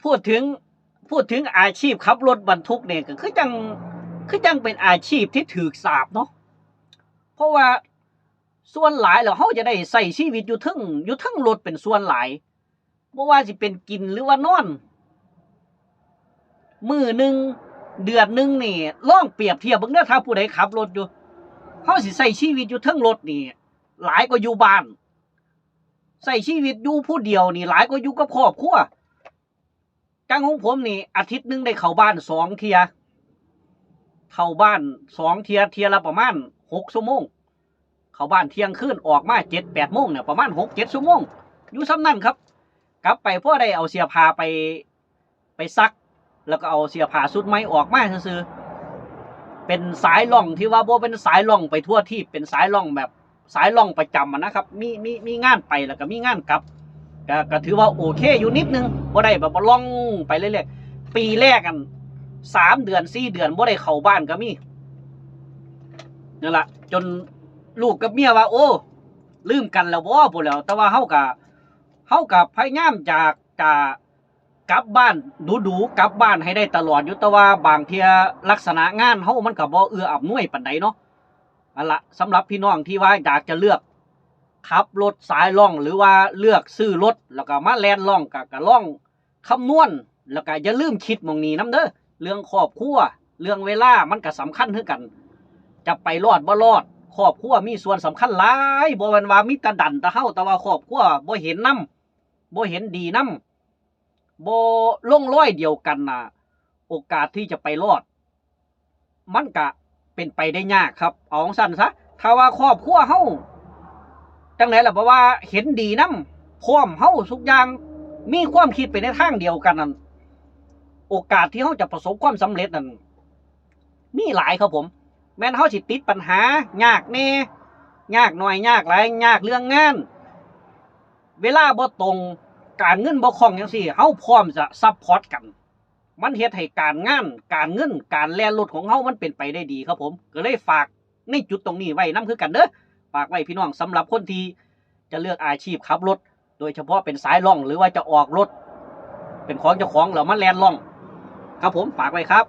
พูดถึงอาชีพขับรถบรรทุกเนี่ยก็คือจังเป็นอาชีพที่ถือสาปเนาะเพราะว่าส่วนหลายแล้วเขาจะได้ใส่ชีวิตอยู่ทั้งรถเป็นส่วนหลายบ่ว่าสิเป็นกินหรือว่านอนมื้อนึงเดือนนึงนี่ลองเปรียบเทียบเบิ่งเด้อถ้าผู้ใดขับรถอยู่เขาสิใส่ชีวิตอยู่ทั้งรถนี่หลายกว่าอยู่บ้านใส่ชีวิตอยู่ผู้เดียวนี่หลายกว่าอยู่กับครอบครัวจังของผมนี่อาทิตย์นึงได้เข้าบ้าน2 เที่ยเข้าบ้าน2 เที่ยละประมาณ6 ชั่วโมงเข้าบ้านเที่ยงคืนออกมา7-8 โมงเนี่ยประมาณ6-7 ชั่วโมงอยู่ซ้ำนั่นครับกลับไปพอได้เอาเสื้อผ้าไปซักแล้วก็เอาเสื้อผ้าชุดใหม่ออกมาซื่อๆเป็นสายล่องที่ว่าบ่เป็นสายล่องไปทั่วที่เป็นสายล่องแบบสายล่องประจำนะครับมีงานไปแล้วก็มีงานกลับก็ถือว่าโอเคอยู่นิดนึงบ่ได้แบบล่องไปเรื่อยๆปีแรกกัน3 เดือน4 เดือนบ่ได้เข้าบ้านก็มีนั่นแหละจนลูกกับเมียว่าโอ้ลืมกันแล้วบ่พูดแล้วแต่ว่าเฮาก็พยายามจะกลับบ้านดูกลับบ้านให้ได้ตลอดอยู่แต่ว่าบางเทียลักษณะงานเฮามันก็บ่เอื้ออำนวยปานใดเนาะนั่นล่ะสำหรับพี่น้องที่ว่าอยากจะเลือกขับรถสายล่องหรือว่าเลือกซื้อรถแล้วก็มาแล่นล่องก็ล่องคำนวณแล้วก็อย่าลืมคิดหม่องนี้นำเด้อเรื่องครอบครัวเรื่องเวลามันก็สำคัญคือกันจะไปรอดบ่รอดครอบครัวมีส่วนสำคัญหลายบ่แม่นว่ามีแต่ดันแต่เฮาแต่ว่าครอบครัวบ่เห็นนำบ่เห็นดีนำบ่ลงรอยเดียวกันน่ะโอกาสที่จะไปรอดมันก็เป็นไปได้ยากครับเอาจังซั่นซะถ้าว่าครอบครัวเฮาจังได๋ล่ะเพราะว่าเห็นดีนำพร้อมเฮาทุกอย่างมีความคิดไปในทางเดียวกันนั่นโอกาสที่เฮาจะประสบความสำเร็จนั่นมีหลายครับผมแม้นเฮาสิติดปัญหายากแน่ยากน้อยยากหลายยากเรื่องงานเวลาบ่ตรงการเงินบ่คล่องจังซี่เฮาพร้อมจะซัพพอร์ตกันมันเฮ็ดให้การงานการเงินการแล่นรถของเฮามันเป็นไปได้ดีครับผมก็เลยฝากในจุดตรงนี้ไว้นำคือกันเด้อฝากไว้พี่น้องสำหรับคนที่จะเลือกอาชีพขับรถโดยเฉพาะเป็นสายล่องหรือว่าจะออกรถเป็นของเจ้าของแล้วมาแล่นล่องครับผมฝากไว้ครับ